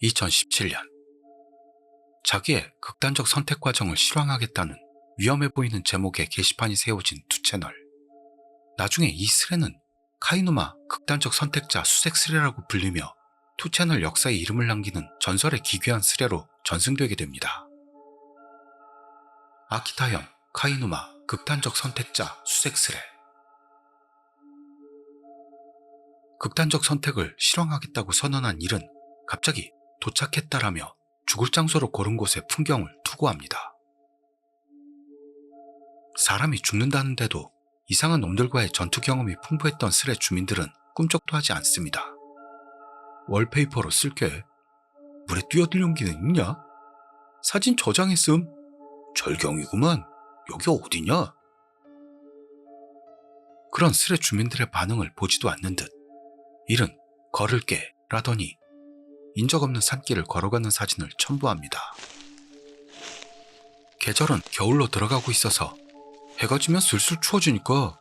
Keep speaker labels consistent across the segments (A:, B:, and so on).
A: 2017년 자기의 극단적 선택 과정을 실황하겠다는 위험해 보이는 제목의 게시판이 세워진 두 채널. 나중에 이 스레는 카이누마 극단적 선택자 수색 스레라고 불리며 두 채널 역사에 이름을 남기는 전설의 기괴한 스레로 전승되게 됩니다. 아키타현 카이누마 극단적 선택자 수색 스레. 극단적 선택을 실황하겠다고 선언한 일은 갑자기 도착했다라며 죽을 장소로 고른 곳의 풍경을 투고합니다. 사람이 죽는다는데도 이상한 놈들과의 전투 경험이 풍부했던 스레 주민들은 꿈쩍도 하지 않습니다. 월페이퍼로 쓸게. 물에 뛰어들 용기는 있냐? 사진 저장했음. 절경이구만. 여기 어디냐? 그런 스레 주민들의 반응을 보지도 않는 듯 일은 걸을게 라더니 인적 없는 산길을 걸어가는 사진을 첨부합니다. 계절은 겨울로 들어가고 있어서 해가 지면 슬슬 추워지니까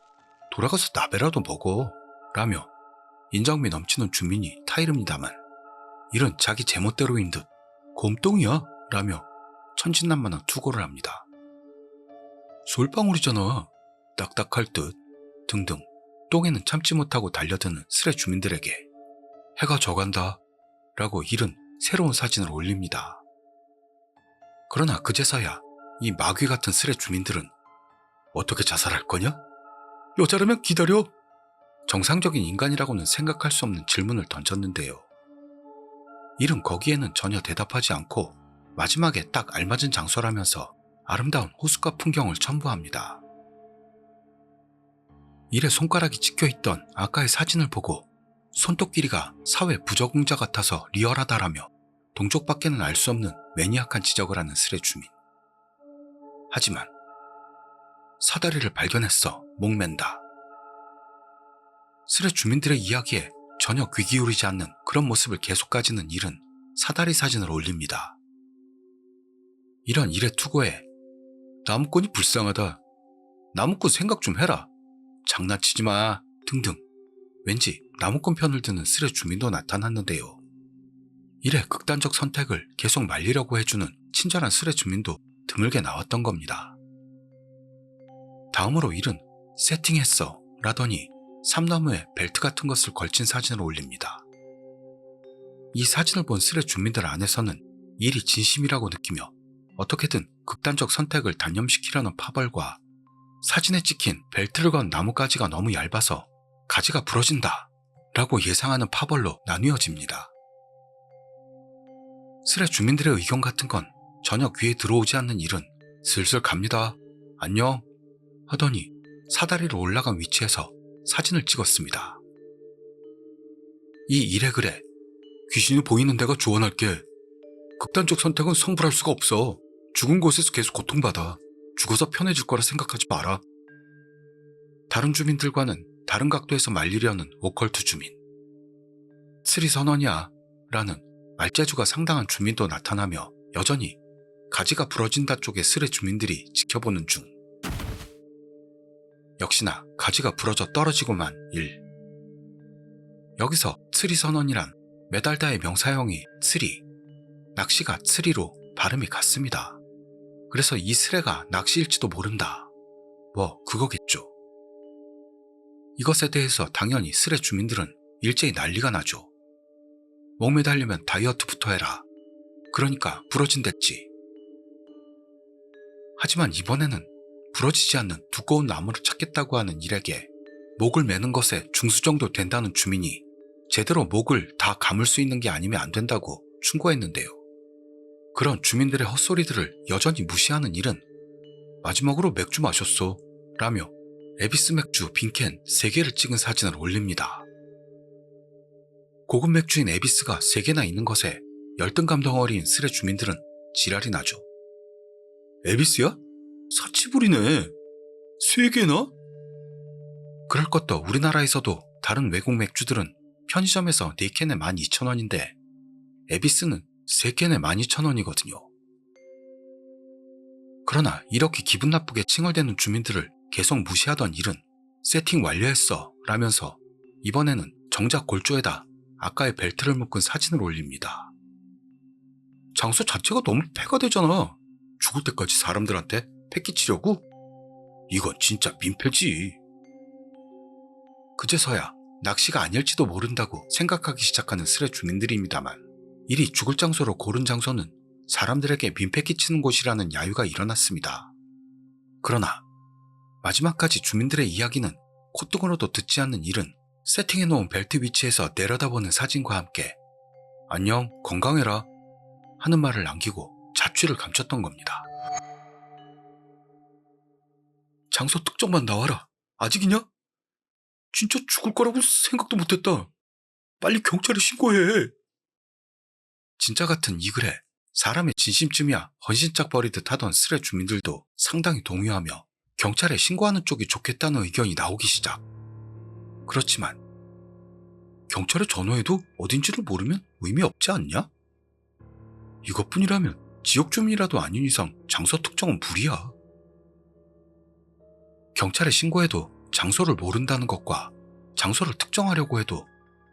A: 돌아가서 나베라도 먹어 라며 인정미 넘치는 주민이 타이릅니다만 일은 자기 제멋대로인 듯 곰똥이야 라며 천진난만한 투고를 합니다. 솔방울이잖아. 딱딱할 듯 등등 똥에는 참지 못하고 달려드는 스레 주민들에게 해가 져간다 라고 일은 새로운 사진을 올립니다. 그러나 그제서야 이 마귀 같은 스레 주민들은 어떻게 자살할 거냐? 여자라면 기다려! 정상적인 인간이라고는 생각할 수 없는 질문을 던졌는데요. 일은 거기에는 전혀 대답하지 않고 마지막에 딱 알맞은 장소라면서 아름다운 호숫가 풍경을 첨부합니다. 일의 손가락이 찍혀있던 아까의 사진을 보고 손톱 길이가 사회 부적응자 같아서 리얼하다라며 동족밖에는 알 수 없는 매니악한 지적을 하는 스레 주민. 하지만 사다리를 발견했어. 목맨다. 스레 주민들의 이야기에 전혀 귀 기울이지 않는 그런 모습을 계속 가지는 일은 사다리 사진을 올립니다. 이런 일의 투고에 나무꾼이 불쌍하다. 나무꾼 생각 좀 해라. 장난치지 마. 등등 왠지 나무꾼 편을 드는 스레 주민도 나타났는데요. 일의 극단적 선택을 계속 말리려고 해주는 친절한 스레 주민도 드물게 나왔던 겁니다. 다음으로 일은 세팅했어 라더니 삼나무에 벨트 같은 것을 걸친 사진을 올립니다. 이 사진을 본 스레 주민들 안에서는 일이 진심이라고 느끼며 어떻게든 극단적 선택을 단념시키려는 파벌과 사진에 찍힌 벨트를 건 나뭇가지가 너무 얇아서 가지가 부러진다 라고 예상하는 파벌로 나뉘어집니다. 스레 주민들의 의견 같은 건 전혀 귀에 들어오지 않는 일은 슬슬 갑니다. 안녕 하더니 사다리로 올라간 위치에서 사진을 찍었습니다. 이 일의 글에 귀신이 보이는 데가 조언할게. 극단적 선택은 성불할 수가 없어. 죽은 곳에서 계속 고통받아. 죽어서 편해질 거라 생각하지 마라. 다른 주민들과는 다른 각도에서 말리려는 오컬트 주민. 스리 선언이야 라는 말재주가 상당한 주민도 나타나며 여전히 가지가 부러진다 쪽의 스레 주민들이 지켜보는 중. 역시나 가지가 부러져 떨어지고만 일. 여기서 스리 선언이란 메달다의 명사형이 스리, 낚시가 스리로 발음이 같습니다. 그래서 이 스레가 낚시일지도 모른다. 뭐 그거겠죠. 이것에 대해서 당연히 스레 주민들은 일제히 난리가 나죠. 목 매달리면 다이어트부터 해라. 그러니까 부러진댔지. 하지만 이번에는 부러지지 않는 두꺼운 나무를 찾겠다고 하는 일에게 목을 매는 것에 중수 정도 된다는 주민이 제대로 목을 다 감을 수 있는 게 아니면 안 된다고 충고했는데요. 그런 주민들의 헛소리들을 여전히 무시하는 일은 마지막으로 맥주 마셨어 라며 에비스 맥주 빈캔 3개를 찍은 사진을 올립니다. 고급 맥주인 에비스가 3개나 있는 것에 열등감 덩어리인 스레 주민들은 지랄이 나죠. 에비스야? 사치불이네. 3개나? 그럴 것도 우리나라에서도 다른 외국 맥주들은 편의점에서 4캔에 12,000원인데 에비스는 3캔에 12,000원이거든요. 그러나 이렇게 기분 나쁘게 칭얼대는 주민들을 계속 무시하던 일은 세팅 완료했어 라면서 이번에는 정작 골조에다 아까의 벨트를 묶은 사진을 올립니다. 장소 자체가 너무 폐가 되잖아. 죽을 때까지 사람들한테 패 끼치려고? 이건 진짜 민폐지. 그제서야 낚시가 아닐지도 모른다고 생각하기 시작하는 스레 주민들입니다만, 이리 죽을 장소로 고른 장소는 사람들에게 민폐 끼치는 곳이라는 야유가 일어났습니다. 그러나 마지막까지 주민들의 이야기는 콧등으로도 듣지 않는 일은 세팅해놓은 벨트 위치에서 내려다보는 사진과 함께 안녕, 건강해라 하는 말을 남기고 자취를 감췄던 겁니다. 장소 특정만 나와라. 아직이냐? 진짜 죽을 거라고 생각도 못했다. 빨리 경찰에 신고해. 진짜 같은 이 글에 사람의 진심쯤이야 헌신짝 버리듯 하던 스레 주민들도 상당히 동요하며 경찰에 신고하는 쪽이 좋겠다는 의견이 나오기 시작. 그렇지만 경찰에 전화해도 어딘지를 모르면 의미 없지 않냐? 이것뿐이라면 지역 주민이라도 아닌 이상 장소 특정은 무리야. 경찰에 신고해도 장소를 모른다는 것과 장소를 특정하려고 해도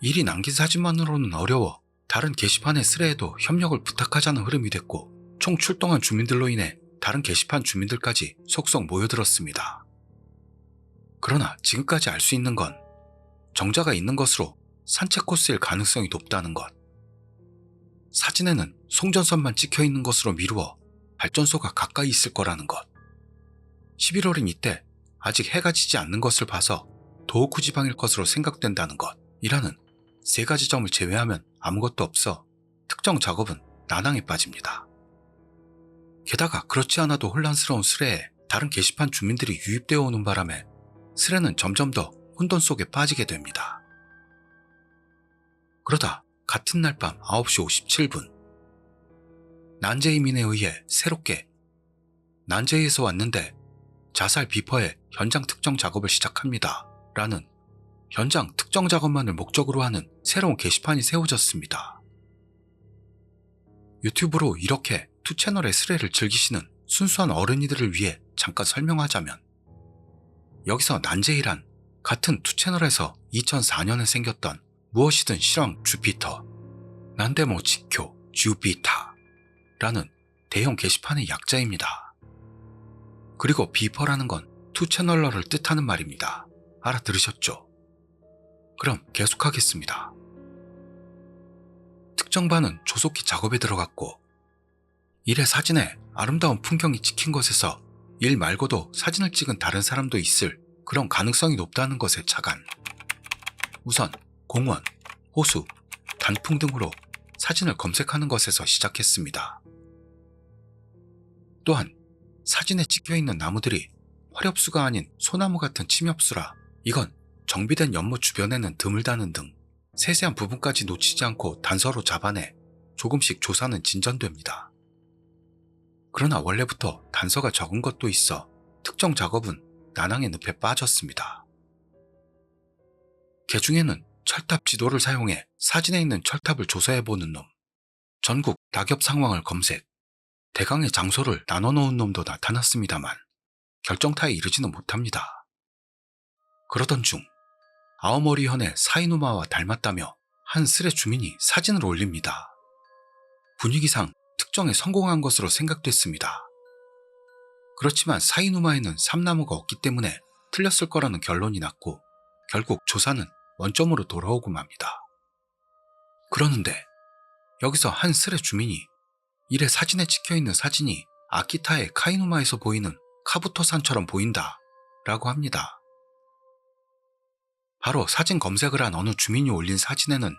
A: 일이 남긴 사진만으로는 어려워 다른 게시판에 스레에도 협력을 부탁하자는 흐름이 됐고, 총 출동한 주민들로 인해 다른 게시판 주민들까지 속속 모여들었습니다. 그러나 지금까지 알 수 있는 건 정자가 있는 것으로 산책 코스일 가능성이 높다는 것. 사진에는 송전선만 찍혀있는 것으로 미루어 발전소가 가까이 있을 거라는 것. 11월인 이때 아직 해가 지지 않는 것을 봐서 도호쿠 지방일 것으로 생각된다는 것 이라는 세 가지 점을 제외하면 아무것도 없어 특정 작업은 난항에 빠집니다. 게다가 그렇지 않아도 혼란스러운 스레에 다른 게시판 주민들이 유입되어 오는 바람에 스레는 점점 더 혼돈 속에 빠지게 됩니다. 그러다 같은 날 밤 9시 57분 난제이민에 의해 새롭게 난제이에서 왔는데 자살 비퍼의 현장 특정 작업을 시작합니다 라는 현장 특정 작업만을 목적으로 하는 새로운 게시판이 세워졌습니다. 유튜브로 이렇게 투 채널의 스레를 즐기시는 순수한 어른이들을 위해 잠깐 설명하자면, 여기서 난제이란 같은 투 채널에서 2004년에 생겼던 무엇이든 실황 주피터, 난데모 지쿄 주피타라는 대형 게시판의 약자입니다. 그리고 비퍼라는 건 투 채널러를 뜻하는 말입니다. 알아들으셨죠? 그럼 계속하겠습니다. 특정반은 조속히 작업에 들어갔고, 일의 사진에 아름다운 풍경이 찍힌 것에서 일 말고도 사진을 찍은 다른 사람도 있을 그런 가능성이 높다는 것에 착안. 우선 공원, 호수, 단풍 등으로 사진을 검색하는 것에서 시작했습니다. 또한 사진에 찍혀있는 나무들이 화렵수가 아닌 소나무 같은 침엽수라 이건 정비된 연못 주변에는 드물다는 등 세세한 부분까지 놓치지 않고 단서로 잡아내 조금씩 조사는 진전됩니다. 그러나 원래부터 단서가 적은 것도 있어 특정 작업은 난항의 늪에 빠졌습니다. 개중에는 철탑 지도를 사용해 사진에 있는 철탑을 조사해보는 놈, 전국 낙엽 상황을 검색, 대강의 장소를 나눠놓은 놈도 나타났습니다만 결정타에 이르지는 못합니다. 그러던 중 아오모리현의 사이누마와 닮았다며 한 스레 주민이 사진을 올립니다. 분위기상 특정에 성공한 것으로 생각됐습니다. 그렇지만 사이누마에는 삼나무가 없기 때문에 틀렸을 거라는 결론이 났고 결국 조사는 원점으로 돌아오고 맙니다. 그러는데 여기서 한 스레 주민이 일의 사진에 찍혀있는 사진이 아키타의 카이누마에서 보이는 카부토산처럼 보인다 라고 합니다. 바로 사진 검색을 한 어느 주민이 올린 사진에는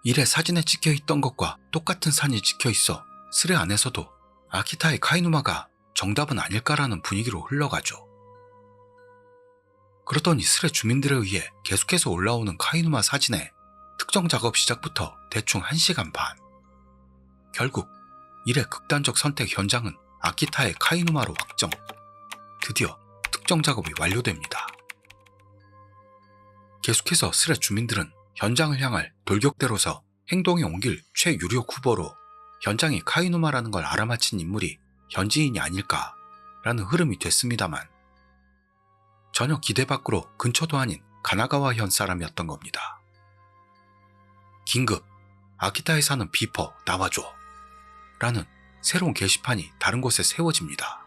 A: 일의 사진에 찍혀있던 것과 똑같은 산이 찍혀있어 스레 안에서도 아키타의 카이누마가 정답은 아닐까라는 분위기로 흘러가죠. 그러더니 스레 주민들에 의해 계속해서 올라오는 카이누마 사진에 특정 작업 시작부터 대충 1시간 반. 결국 일의 극단적 선택 현장은 아키타의 카이누마로 확정. 드디어 특정 작업이 완료됩니다. 계속해서 스레 주민들은 현장을 향할 돌격대로서 행동에 옮길 최유력 후보로 현장이 카이누마라는 걸 알아맞힌 인물이 현지인이 아닐까라는 흐름이 됐습니다만 전혀 기대 밖으로 근처도 아닌 가나가와현 사람이었던 겁니다. 긴급, 아키타에 사는 비퍼 나와줘. 라는 새로운 게시판이 다른 곳에 세워집니다.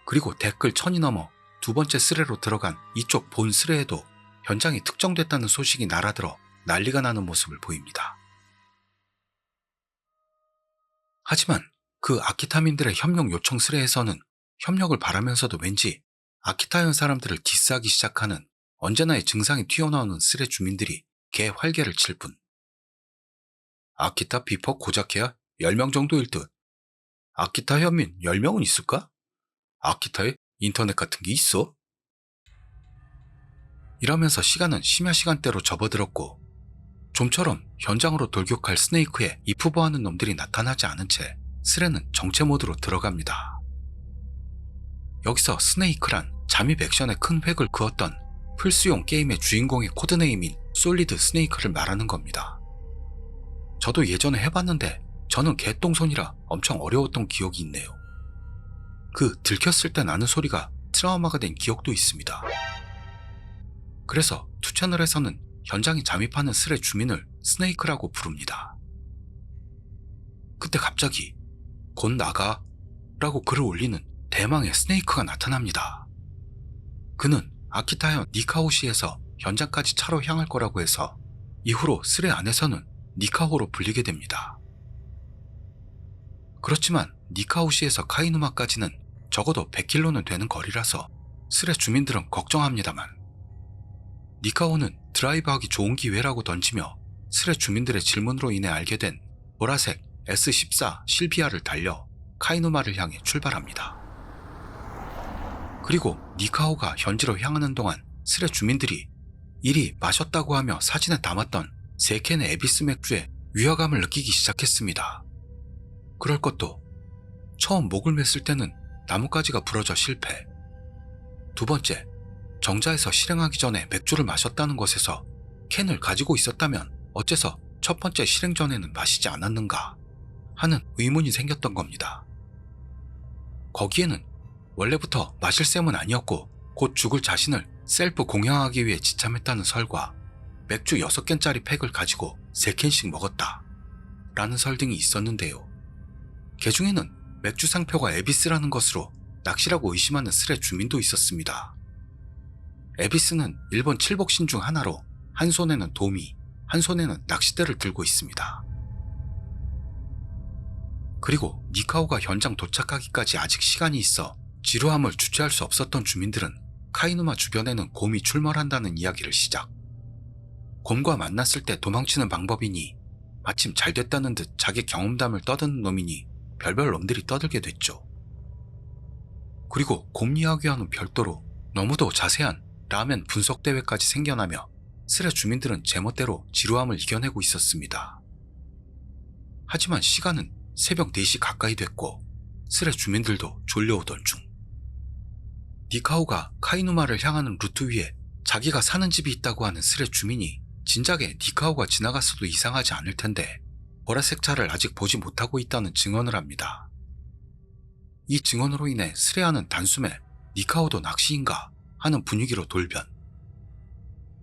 A: 그리고 댓글 1000이 넘어 두 번째 스레로 들어간 이쪽 본 스레에도 현장이 특정됐다는 소식이 날아들어 난리가 나는 모습을 보입니다. 하지만 그 아키타민들의 협력 요청 스레에서는 협력을 바라면서도 왠지 아키타현 사람들을 디스하기 시작하는 언제나의 증상이 튀어나오는 스레 주민들이 개 활개를 칠 뿐. 아키타 비퍼 고자케야 10명 정도일 듯. 아키타 현민 10명은 있을까? 아키타에 인터넷 같은 게 있어? 이러면서 시간은 심야 시간대로 접어들었고 좀처럼 현장으로 돌격할 스네이크에 이프보하는 놈들이 나타나지 않은 채 스레는 정체 모드로 들어갑니다. 여기서 스네이크란 잠입 액션에 큰 획을 그었던 플스용 게임의 주인공의 코드네임인 솔리드 스네이크를 말하는 겁니다. 저도 예전에 해봤는데 저는 개똥손이라 엄청 어려웠던 기억이 있네요. 그 들켰을 때 나는 소리가 트라우마가 된 기억도 있습니다. 그래서 투채널에서는 현장에 잠입하는 스레 주민을 스네이크라고 부릅니다. 그때 갑자기 곧 나가 라고 글을 올리는 대망의 스네이크가 나타납니다. 그는 아키타현 니카호시에서 현장까지 차로 향할 거라고 해서 이후로 스레 안에서는 니카호로 불리게 됩니다. 그렇지만 니카호시에서 카이누마까지는 적어도 100km는 되는 거리라서 스레 주민들은 걱정합니다만 니카호는 드라이브하기 좋은 기회라고 던지며 스레 주민들의 질문으로 인해 알게 된 보라색 S14 실비아를 달려 카이누마를 향해 출발합니다. 그리고 니카호가 현지로 향하는 동안 스레 주민들이 이리 마셨다고 하며 사진에 담았던 3캔의 에비스 맥주에 위화감을 느끼기 시작했습니다. 그럴 것도 처음 목을 맸을 때는 나뭇가지가 부러져 실패. 두 번째, 정자에서 실행하기 전에 맥주를 마셨다는 것에서 캔을 가지고 있었다면 어째서 첫 번째 실행 전에는 마시지 않았는가 하는 의문이 생겼던 겁니다. 거기에는 원래부터 마실 셈은 아니었고 곧 죽을 자신을 셀프 공양하기 위해 지참했다는 설과 맥주 6캔짜리 팩을 가지고 3캔씩 먹었다 라는 설 등이 있었는데요. 그 중에는 맥주 상표가 에비스라는 것으로 낚시라고 의심하는 스레 주민도 있었습니다. 에비스는 일본 칠복신 중 하나로 한 손에는 도미, 한 손에는 낚싯대를 들고 있습니다. 그리고 니카오가 현장 도착하기까지 아직 시간이 있어 지루함을 주체할 수 없었던 주민들은 카이누마 주변에는 곰이 출몰한다는 이야기를 시작. 곰과 만났을 때 도망치는 방법이니 마침 잘 됐다는 듯 자기 경험담을 떠드는 놈이니 별별 놈들이 떠들게 됐죠. 그리고 곰 이야기와는 별도로 너무도 자세한 라멘 분석 대회까지 생겨나며 스레 주민들은 제멋대로 지루함을 이겨내고 있었습니다. 하지만 시간은 새벽 4시 가까이 됐고 스레 주민들도 졸려오던 중. 니카오가 카이누마를 향하는 루트 위에 자기가 사는 집이 있다고 하는 스레 주민이 진작에 니카오가 지나갔어도 이상하지 않을 텐데 보라색 차를 아직 보지 못하고 있다는 증언을 합니다. 이 증언으로 인해 스레아는 단숨에 니카오도 낚시인가 하는 분위기로 돌변.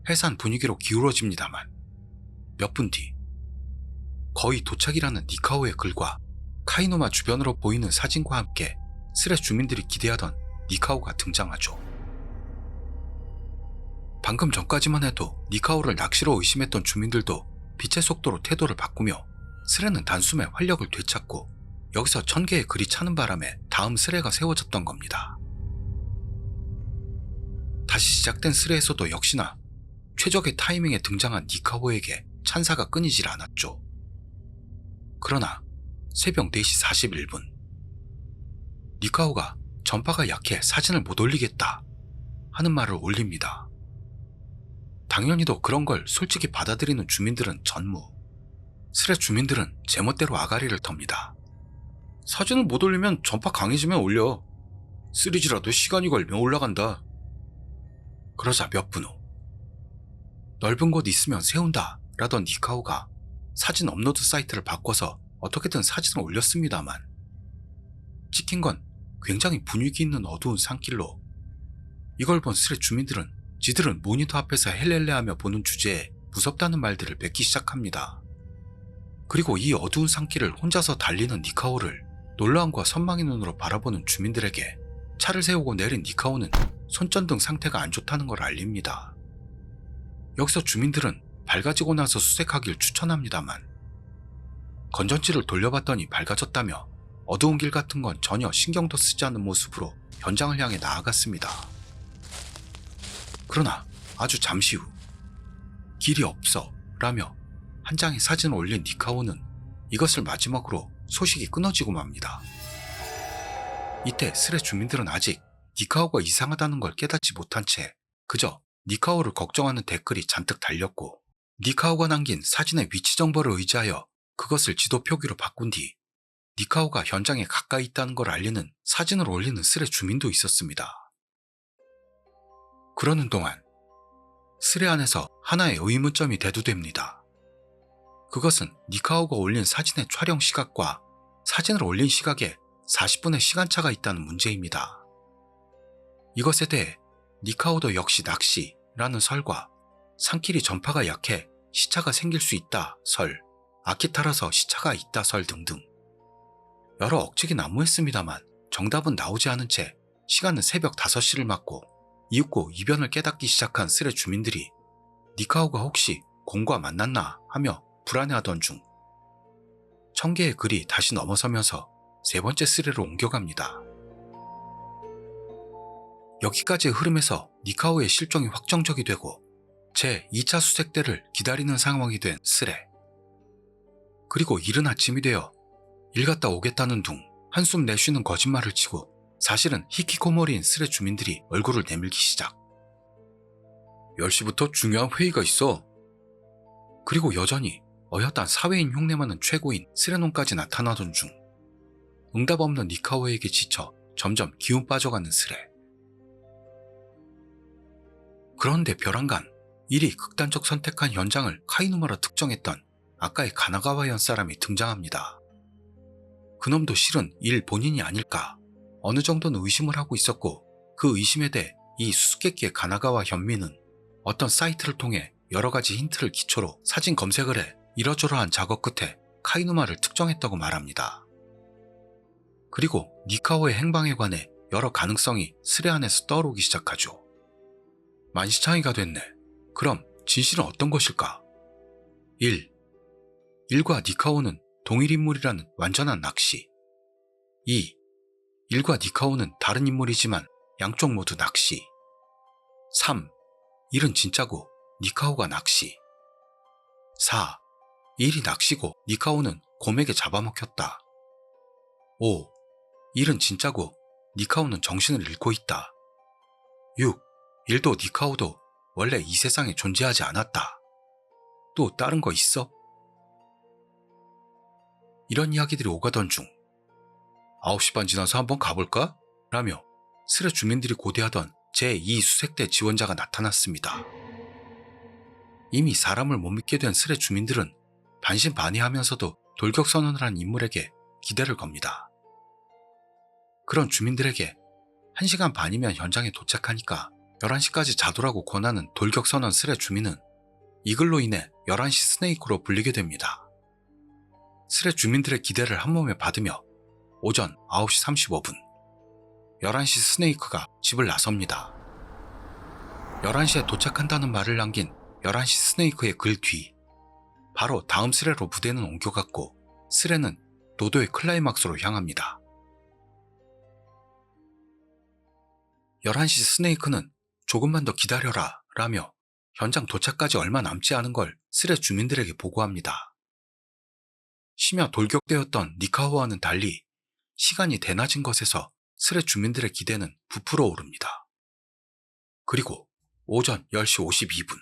A: 해산 분위기로 기울어집니다만 몇 분 뒤 거의 도착이라는 니카오의 글과 카이누마 주변으로 보이는 사진과 함께 스레 주민들이 기대하던 니카오가 등장하죠. 방금 전까지만 해도 니카오를 낚시로 의심했던 주민들도 빛의 속도로 태도를 바꾸며 스레는 단숨에 활력을 되찾고 여기서 1000개의 글이 차는 바람에 다음 스레가 세워졌던 겁니다. 다시 시작된 스레에서도 역시나 최적의 타이밍에 등장한 니카오에게 찬사가 끊이질 않았죠. 그러나 새벽 4시 41분 니카오가 전파가 약해 사진을 못 올리겠다 하는 말을 올립니다. 당연히도 그런 걸 솔직히 받아들이는 주민들은 전무. 스레 주민들은 제멋대로 아가리를 텁니다. 사진을 못 올리면 전파 강해지면 올려. 3G라도 시간이 걸면 올라간다. 그러자 몇 분 후 넓은 곳 있으면 세운다 라던 니카오가 사진 업로드 사이트를 바꿔서 어떻게든 사진을 올렸습니다만 찍힌 건 굉장히 분위기 있는 어두운 산길로 이걸 본 스레 주민들은 지들은 모니터 앞에서 헬렐레하며 보는 주제에 무섭다는 말들을 맺기 시작합니다. 그리고 이 어두운 산길을 혼자서 달리는 니카오를 놀라움과 선망의 눈으로 바라보는 주민들에게 차를 세우고 내린 니카오는 손전등 상태가 안 좋다는 걸 알립니다. 여기서 주민들은 밝아지고 나서 수색하길 추천합니다만 건전지를 돌려봤더니 밝아졌다며 어두운 길 같은 건 전혀 신경도 쓰지 않는 모습으로 현장을 향해 나아갔습니다. 그러나 아주 잠시 후 길이 없어 라며 한 장의 사진을 올린 니카오는 이것을 마지막으로 소식이 끊어지고 맙니다. 이때 스레 주민들은 아직 니카오가 이상하다는 걸 깨닫지 못한 채 그저 니카오를 걱정하는 댓글이 잔뜩 달렸고 니카오가 남긴 사진의 위치 정보를 의지하여 그것을 지도 표기로 바꾼 뒤 니카오가 현장에 가까이 있다는 걸 알리는 사진을 올리는 스레 주민도 있었습니다. 그러는 동안 스레 안에서 하나의 의문점이 대두됩니다. 그것은 니카오가 올린 사진의 촬영 시각과 사진을 올린 시각에 40분의 시간차가 있다는 문제입니다. 이것에 대해 니카오도 역시 낚시라는 설과 산길이 전파가 약해 시차가 생길 수 있다 설, 아키타라서 시차가 있다 설 등등 여러 억측이 난무했습니다만 정답은 나오지 않은 채 시간은 새벽 5시를 맞고 이윽고 이변을 깨닫기 시작한 스레 주민들이 니카오가 혹시 곰과 만났나 하며 불안해하던 중 1000개의 글이 다시 넘어서면서 세 번째 스레로 옮겨갑니다. 여기까지의 흐름에서 니카오의 실종이 확정적이 되고 제 2차 수색 때를 기다리는 상황이 된 스레. 그리고 이른 아침이 되어 일 갔다 오겠다는 둥 한숨 내쉬는 거짓말을 치고 사실은 히키코모리인 스레 주민들이 얼굴을 내밀기 시작. 10시부터 중요한 회의가 있어. 그리고 여전히 어엿한 사회인 흉내만은 최고인 스레논까지 나타나던 중 응답 없는 니카오에게 지쳐 점점 기운 빠져가는 스레. 그런데 벼랑간 일이 극단적 선택한 현장을 카이누마라 특정했던 아까의 가나가와현 사람이 등장합니다. 그놈도 실은 일 본인이 아닐까 어느 정도는 의심을 하고 있었고 그 의심에 대해 이 수수께끼의 가나가와 현미는 어떤 사이트를 통해 여러가지 힌트를 기초로 사진 검색을 해 이러저러한 작업 끝에 카이누마를 특정했다고 말합니다. 그리고 니카오의 행방에 관해 여러 가능성이 스레 안에서 떠오르기 시작하죠. 만시창이가 됐네. 그럼 진실은 어떤 것일까? 1. 일과 니카오는 동일 인물이라는 완전한 낚시. 2. 일과 니카오는 다른 인물이지만 양쪽 모두 낚시. 3. 일은 진짜고 니카오가 낚시. 4. 일이 낚시고 니카오는 곰에게 잡아먹혔다. 5. 일은 진짜고 니카오는 정신을 잃고 있다. 6. 일도 니카오도 원래 이 세상에 존재하지 않았다. 또 다른 거 있어? 이런 이야기들이 오가던 중 9시 반 지나서 한번 가볼까? 라며 스레 주민들이 고대하던 제2 수색대 지원자가 나타났습니다. 이미 사람을 못 믿게 된 스레 주민들은 반신반의하면서도 돌격선언을 한 인물에게 기대를 겁니다. 그런 주민들에게 1시간 반이면 현장에 도착하니까 11시까지 자도라고 권하는 돌격선언 스레 주민은 이글로 인해 11시 스네이크로 불리게 됩니다. 스레 주민들의 기대를 한몸에 받으며 오전 9시 35분 11시 스네이크가 집을 나섭니다. 11시에 도착한다는 말을 남긴 11시 스네이크의 글 뒤 바로 다음 스레로 무대는 옮겨갔고 스레는 노도의 클라이막스로 향합니다. 11시 스네이크는 조금만 더 기다려라 라며 현장 도착까지 얼마 남지 않은 걸 스레 주민들에게 보고합니다. 심야 돌격되었던 니카오와는 달리 시간이 대낮인 것에서 스레 주민들의 기대는 부풀어 오릅니다. 그리고 오전 10시 52분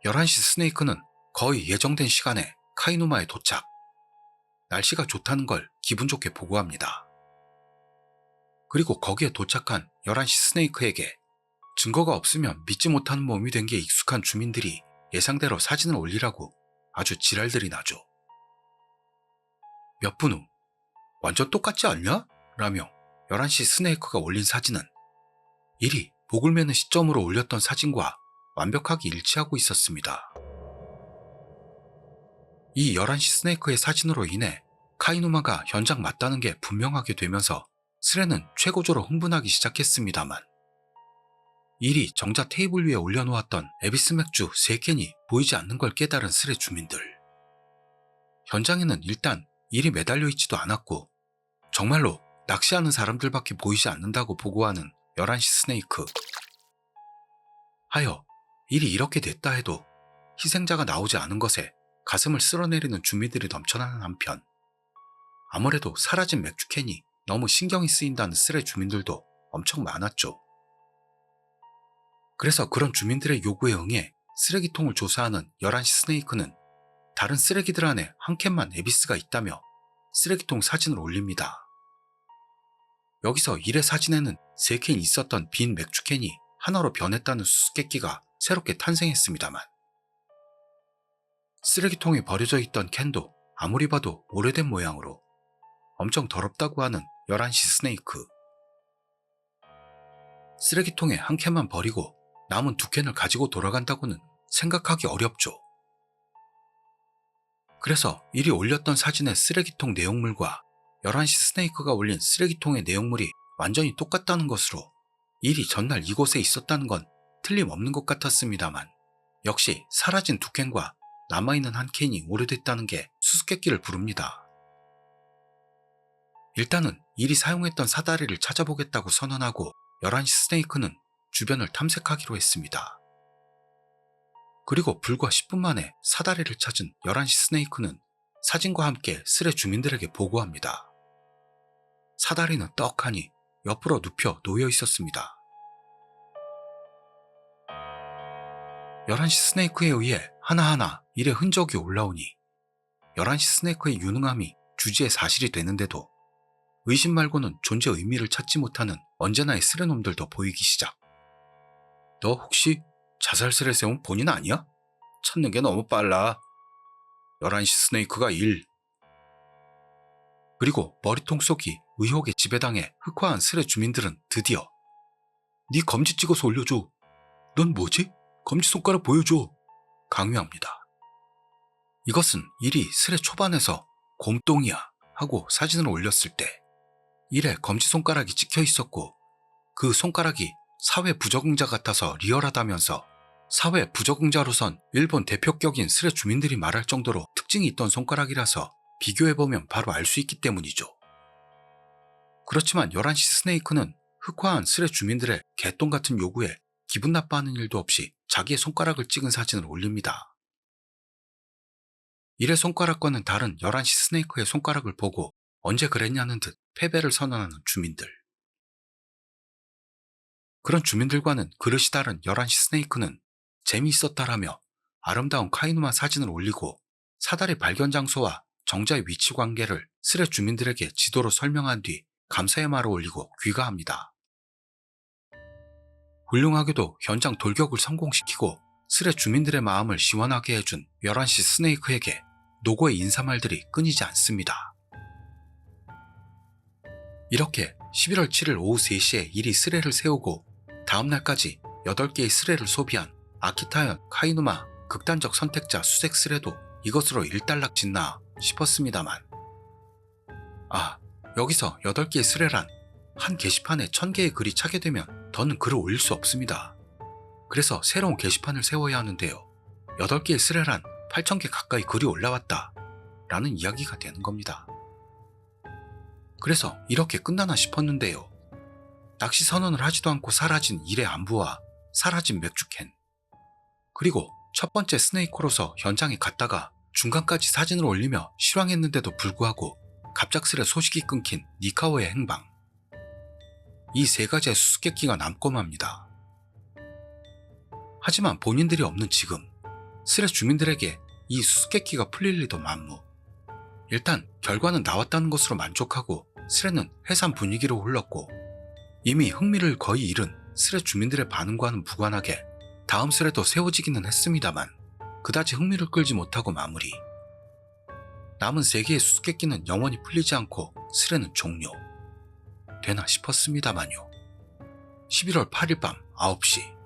A: 11시 스네이크는 거의 예정된 시간에 카이누마에 도착. 날씨가 좋다는 걸 기분 좋게 보고합니다. 그리고 거기에 도착한 11시 스네이크에게 증거가 없으면 믿지 못하는 몸이 된 게 익숙한 주민들이 예상대로 사진을 올리라고 아주 지랄들이 나죠. 몇 분 후 완전 똑같지 않냐? 라며 11시 스네이크가 올린 사진은 일이 목을 매는 시점으로 올렸던 사진과 완벽하게 일치하고 있었습니다. 이 11시 스네이크의 사진으로 인해 카이누마가 현장 맞다는 게 분명하게 되면서 스레는 최고조로 흥분하기 시작했습니다만, 일이 정작 테이블 위에 올려놓았던 에비스 맥주 3캔이 보이지 않는 걸 깨달은 스레 주민들. 현장에는 일단 일이 매달려 있지도 않았고 정말로 낚시하는 사람들밖에 보이지 않는다고 보고하는 11시 스네이크. 하여 일이 이렇게 됐다 해도 희생자가 나오지 않은 것에 가슴을 쓸어내리는 주민들이 넘쳐나는 한편, 아무래도 사라진 맥주캔이 너무 신경이 쓰인다는 스레 주민들도 엄청 많았죠. 그래서 그런 주민들의 요구에 응해 쓰레기통을 조사하는 11시 스네이크는 다른 쓰레기들 안에 한 캔만 에비스가 있다며 쓰레기통 사진을 올립니다. 여기서 1회 사진에는 3캔 있었던 빈 맥주캔이 하나로 변했다는 수수께끼가 새롭게 탄생했습니다만, 쓰레기통에 버려져 있던 캔도 아무리 봐도 오래된 모양으로 엄청 더럽다고 하는 11시 스네이크. 쓰레기통에 한 캔만 버리고 남은 2캔을 가지고 돌아간다고는 생각하기 어렵죠. 그래서 이리 올렸던 사진의 쓰레기통 내용물과 11시 스네이크가 올린 쓰레기통의 내용물이 완전히 똑같다는 것으로 일이 전날 이곳에 있었다는 건 틀림없는 것 같았습니다만, 역시 사라진 2캔과 남아있는 한 캔이 오래됐다는 게 수수께끼를 부릅니다. 일단은 일이 사용했던 사다리를 찾아보겠다고 선언하고 11시 스네이크는 주변을 탐색하기로 했습니다. 그리고 불과 10분 만에 사다리를 찾은 11시 스네이크는 사진과 함께 스레 주민들에게 보고합니다. 사다리는 떡하니 옆으로 눕혀 놓여 있었습니다. 11시 스네이크에 의해 하나하나 일의 흔적이 올라오니 11시 스네이크의 유능함이 주지의 사실이 되는데도 의심 말고는 존재 의미를 찾지 못하는 언제나의 쓰레놈들도 보이기 시작. 너 혹시 자살스레 세운 본인 아니야? 찾는 게 너무 빨라. 11시 스네이크가 1. 그리고 머리통 속이 의혹에 지배당해 흑화한 스레 주민들은 드디어 네 검지 찍어서 올려줘. 넌 뭐지? 검지손가락 보여줘. 강요합니다. 이것은 일이 스레 초반에서 곰똥이야 하고 사진을 올렸을 때 일에 검지손가락이 찍혀 있었고, 그 손가락이 사회 부적응자 같아서 리얼하다면서 사회 부적응자로선 일본 대표격인 스레 주민들이 말할 정도로 특징이 있던 손가락이라서 비교해보면 바로 알 수 있기 때문이죠. 그렇지만 11시 스네이크는 흑화한 스레 주민들의 개똥 같은 요구에 기분 나빠하는 일도 없이 자기의 손가락을 찍은 사진을 올립니다. 일의 손가락과는 다른 11시 스네이크의 손가락을 보고 언제 그랬냐는 듯 패배를 선언하는 주민들. 그런 주민들과는 그릇이 다른 11시 스네이크는 재미있었다라며 아름다운 카이누마 사진을 올리고 사다리 발견 장소와 정자의 위치 관계를 스레 주민들에게 지도로 설명한 뒤 감사의 말을 올리고 귀가합니다. 훌륭하게도 현장 돌격을 성공시키고 스레 주민들의 마음을 시원하게 해준 11시 스네이크에게 노고의 인사말들이 끊이지 않습니다. 이렇게 11월 7일 오후 3시에 일이 스레를 세우고 다음날까지 8개의 스레를 소비한 아키타현 카이누마 극단적 선택자 수색 스레도 이것으로 일단락 짓나 싶었습니다만, 여기서 8개의 스레란 한 게시판에 1000개의 글이 차게 되면 더는 글을 올릴 수 없습니다. 그래서 새로운 게시판을 세워야 하는데요. 8개의 스레란 8000개 가까이 글이 올라왔다 라는 이야기가 되는 겁니다. 그래서 이렇게 끝나나 싶었는데요. 낚시 선언을 하지도 않고 사라진 일의 안부와 사라진 맥주캔, 그리고 첫 번째 스네이커로서 현장에 갔다가 중간까지 사진을 올리며 실황했는데도 불구하고 갑작스레 소식이 끊긴 니카오의 행방, 이 3가지의 수수께끼가 남고 맙니다. 하지만 본인들이 없는 지금 스레 주민들에게 이 수수께끼가 풀릴 리도 만무. 일단 결과는 나왔다는 것으로 만족하고 스레는 해산 분위기로 흘렀고, 이미 흥미를 거의 잃은 스레 주민들의 반응과는 무관하게 다음 스레도 세워지기는 했습니다만 그다지 흥미를 끌지 못하고 마무리. 남은 3개의 수수께끼는 영원히 풀리지 않고 스레는 종료 되나 싶었습니다만요. 11월 8일 밤 9시,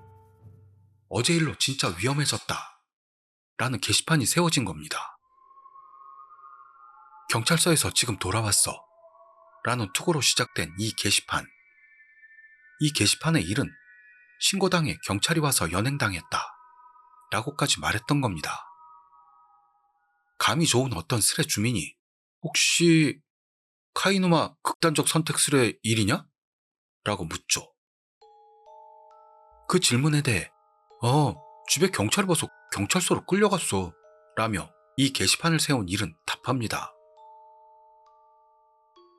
A: 어제 일로 진짜 위험해졌다 라는 게시판이 세워진 겁니다. 경찰서에서 지금 돌아왔어. 라는 투고로 시작된 이 게시판. 이 게시판의 일은 신고당해 경찰이 와서 연행당했다. 라고까지 말했던 겁니다. 감이 좋은 어떤 스레 주민이 혹시 카이누마 극단적 선택 스레 일이냐? 라고 묻죠. 그 질문에 대해 집에 경찰이 와서 경찰서로 끌려갔어. 라며 이 게시판을 세운 일은 답합니다.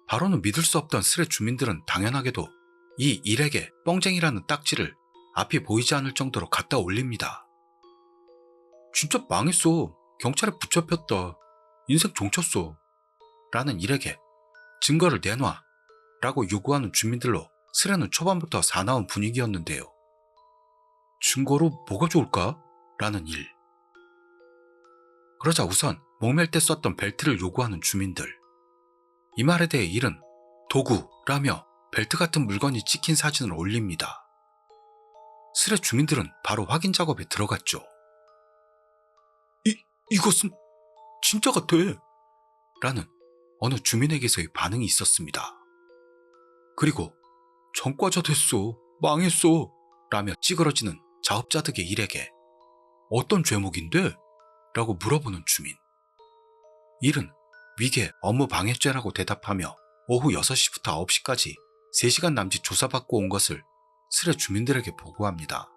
A: 바로는 믿을 수 없던 스레 주민들은 당연하게도 이 일에게 뻥쟁이라는 딱지를 앞이 보이지 않을 정도로 갖다 올립니다. 진짜 망했어. 경찰에 붙잡혔다. 인생 종쳤어. 라는 일에게 증거를 내놔. 라고 요구하는 주민들로 스레는 초반부터 사나운 분위기였는데요. 증거로 뭐가 좋을까? 라는 일. 그러자 우선 목맬 때 썼던 벨트를 요구하는 주민들. 이 말에 대해 일은 도구라며 벨트 같은 물건이 찍힌 사진을 올립니다. 스레 주민들은 바로 확인 작업에 들어갔죠. 이것은 진짜 같아. 라는 어느 주민에게서의 반응이 있었습니다. 그리고 전과자 됐어. 망했어. 라며 찌그러지는 자업자득의 일에게 어떤 죄목인데? 라고 물어보는 주민. 일은 위계 업무방해죄라고 대답하며 오후 6시부터 9시까지 3시간 남짓 조사받고 온 것을 스레 주민들에게 보고합니다.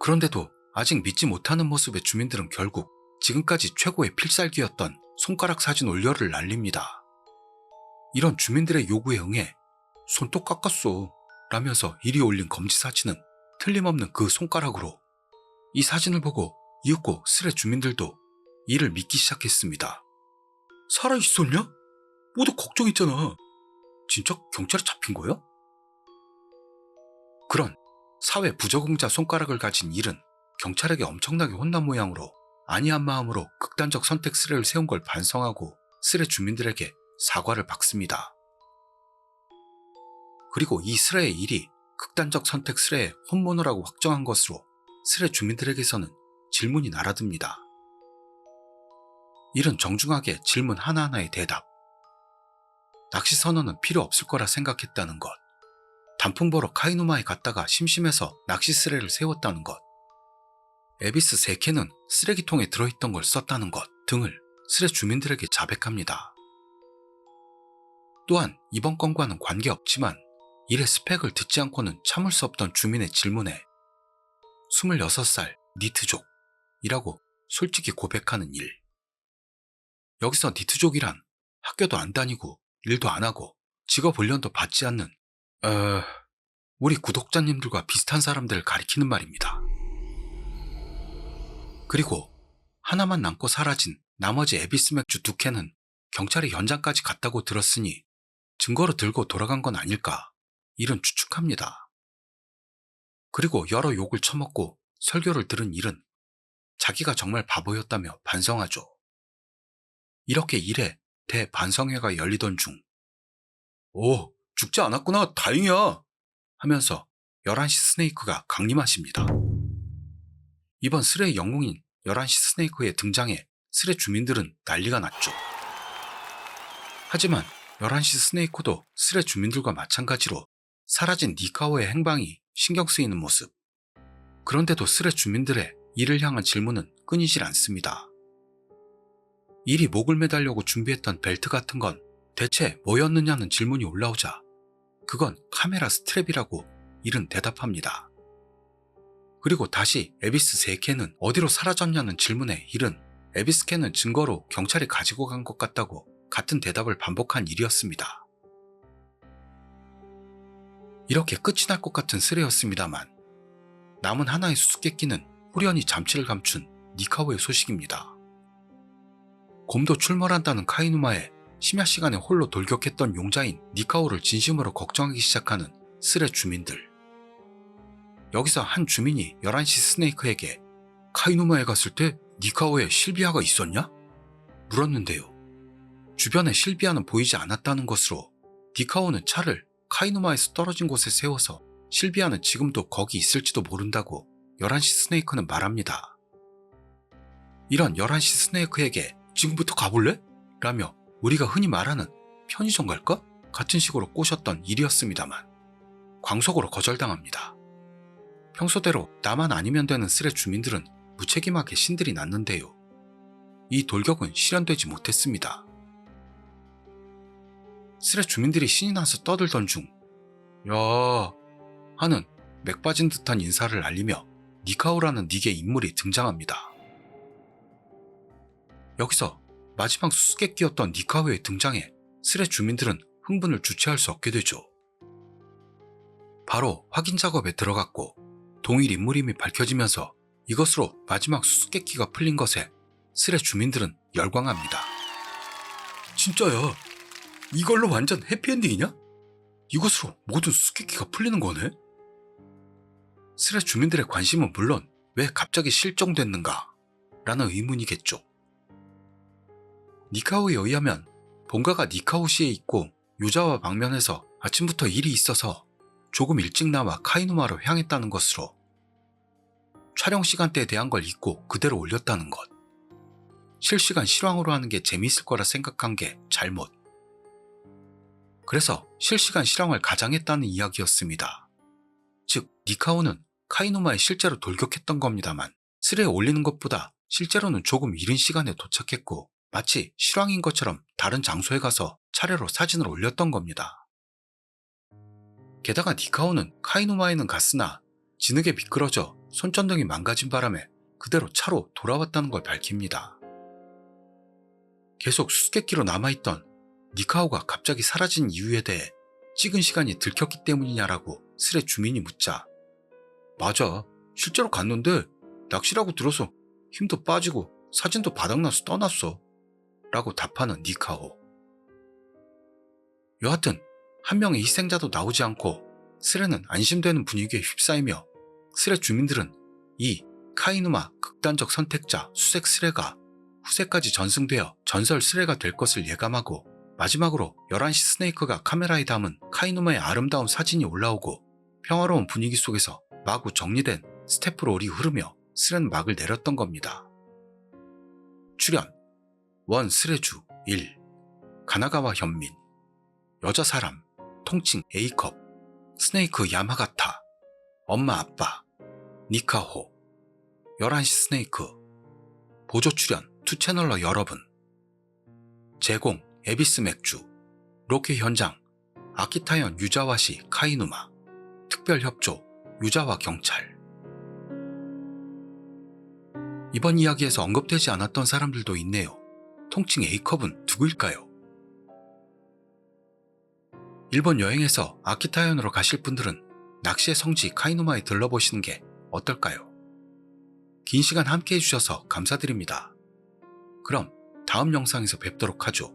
A: 그런데도 아직 믿지 못하는 모습의 주민들은 결국 지금까지 최고의 필살기였던 손가락 사진 올려를 날립니다. 이런 주민들의 요구에 응해 손톱 깎았어 라면서 이리 올린 검지 사진은 틀림없는 그 손가락으로 이 사진을 보고 이윽고 스레 주민들도 이를 믿기 시작했습니다. 살아있었냐? 모두 걱정했잖아. 진짜 경찰에 잡힌 거야? 그런 사회 부적응자 손가락을 가진 일은 경찰에게 엄청나게 혼난 모양으로 아니한 마음으로 극단적 선택 스레를 세운 걸 반성하고 스레 주민들에게 사과를 받습니다. 그리고 이 스레의 일이 극단적 선택 스레의 혼모노라고 확정한 것으로 스레 주민들에게서는 질문이 날아듭니다. 일은 정중하게 질문 하나하나의 대답. 낚시 선언은 필요 없을 거라 생각했다는 것. 단풍 보러 카이누마에 갔다가 심심해서 낚시 스레를 세웠다는 것. 에비스 3캔은 쓰레기통에 들어있던 걸 썼다는 것 등을 스레 주민들에게 자백합니다. 또한 이번 건과는 관계없지만 일의 스펙을 듣지 않고는 참을 수 없던 주민의 질문에 26살 니트족이라고 솔직히 고백하는 일. 여기서 니트족이란 학교도 안 다니고 일도 안 하고 직업 훈련도 받지 않는 우리 구독자님들과 비슷한 사람들을 가리키는 말입니다. 그리고 하나만 남고 사라진 나머지 에비스 맥주 2캔은 경찰이 현장까지 갔다고 들었으니 증거로 들고 돌아간 건 아닐까 일은 추측합니다. 그리고 여러 욕을 처먹고 설교를 들은 일은 자기가 정말 바보였다며 반성하죠. 이렇게 일에 대반성회가 열리던 중 죽지 않았구나 다행이야 하면서 11시 스네이크가 강림하십니다. 이번 스레의 영웅인 11시 스네이크의 등장에 스레 주민들은 난리가 났죠. 하지만 11시 스네이크도 스레 주민들과 마찬가지로 사라진 니카오의 행방이 신경 쓰이는 모습. 그런데도 스레 주민들의 이를 향한 질문은 끊이질 않습니다. 일이 목을 매달려고 준비했던 벨트 같은 건 대체 뭐였느냐는 질문이 올라오자 그건 카메라 스트랩이라고 일은 대답합니다. 그리고 다시 에비스 3캔은 어디로 사라졌냐는 질문에 일은 에비스 캔은 증거로 경찰이 가지고 간 것 같다고 같은 대답을 반복한 일이었습니다. 이렇게 끝이 날 것 같은 스레였습니다만 남은 하나의 수수께끼는 후련히 잠치를 감춘 니카오의 소식입니다. 곰도 출몰한다는 카이누마에 심야 시간에 홀로 돌격했던 용자인 니카오를 진심으로 걱정하기 시작하는 스레 주민들. 여기서 한 주민이 11시 스네이크에게 카이누마에 갔을 때 니카오에 실비아가 있었냐? 물었는데요. 주변에 실비아는 보이지 않았다는 것으로 니카오는 차를 카이누마에서 떨어진 곳에 세워서 실비아는 지금도 거기 있을지도 모른다고 11시 스네이크는 말합니다. 이런 11시 스네이크에게 지금부터 가볼래? 라며 우리가 흔히 말하는 편의점 갈까? 같은 식으로 꼬셨던 일이었습니다만 광속으로 거절당합니다. 평소대로 나만 아니면 되는 스레 주민들은 무책임하게 신들이 났는데요. 이 돌격은 실현되지 못했습니다. 스레 주민들이 신이 나서 떠들던 중 야 하는 맥 빠진 듯한 인사를 알리며 니카오라는 닉의 인물이 등장합니다. 여기서 마지막 수수께끼였던 니카오의 등장에 스레 주민들은 흥분을 주체할 수 없게 되죠. 바로 확인 작업에 들어갔고 동일 인물임이 밝혀지면서 이것으로 마지막 수수께끼가 풀린 것에 스레 주민들은 열광합니다. 진짜야, 이걸로 완전 해피엔딩이냐? 이것으로 모든 수수께끼가 풀리는 거네? 스레 주민들의 관심은 물론 왜 갑자기 실종됐는가? 라는 의문이겠죠. 니카오에 의하면 본가가 니카오시에 있고 유자와 방면에서 아침부터 일이 있어서 조금 일찍 나와 카이누마로 향했다는 것으로 촬영 시간대에 대한 걸 잊고 그대로 올렸다는 것. 실시간 실황으로 하는 게 재미있을 거라 생각한 게 잘못. 그래서 실시간 실황을 가장했다는 이야기였습니다. 즉 니카오는 카이누마에 실제로 돌격했던 겁니다만 스레에 올리는 것보다 실제로는 조금 이른 시간에 도착했고 마치 실황인 것처럼 다른 장소에 가서 차례로 사진을 올렸던 겁니다. 게다가 니카오는 카이누마에는 갔으나 진흙에 미끄러져 손전등이 망가진 바람에 그대로 차로 돌아왔다는 걸 밝힙니다. 계속 수수께끼로 남아있던 니카오가 갑자기 사라진 이유에 대해 찍은 시간이 들켰기 때문이냐라고 스레 주민이 묻자 맞아, 실제로 갔는데 낚시라고 들어서 힘도 빠지고 사진도 바닥나서 떠났어 라고 답하는 니카오. 여하튼 한 명의 희생자도 나오지 않고 스레는 안심되는 분위기에 휩싸이며 스레 주민들은 이 카이누마 극단적 선택자 수색 스레가 후세까지 전승되어 전설 스레가 될 것을 예감하고 마지막으로 11시 스네이크가 카메라에 담은 카이누마의 아름다운 사진이 올라오고 평화로운 분위기 속에서 마구 정리된 스태프롤이 흐르며 스레는 막을 내렸던 겁니다. 출연 원 스레주 1 가나가와 현민 여자 사람 통칭 A컵 스네이크 야마가타 엄마 아빠 니카호 11시 스네이크 보조 출연 투채널러 여러분 제공 에비스 맥주 로케 현장 아키타현 유자와시 카이누마 특별 협조 유자와 경찰. 이번 이야기에서 언급되지 않았던 사람들도 있네요. 통칭 A컵은 누구일까요? 일본 여행에서 아키타현으로 가실 분들은 낚시의 성지 카이누마에 들러보시는 게 어떨까요? 긴 시간 함께 해주셔서 감사드립니다. 그럼 다음 영상에서 뵙도록 하죠.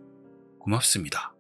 A: 고맙습니다.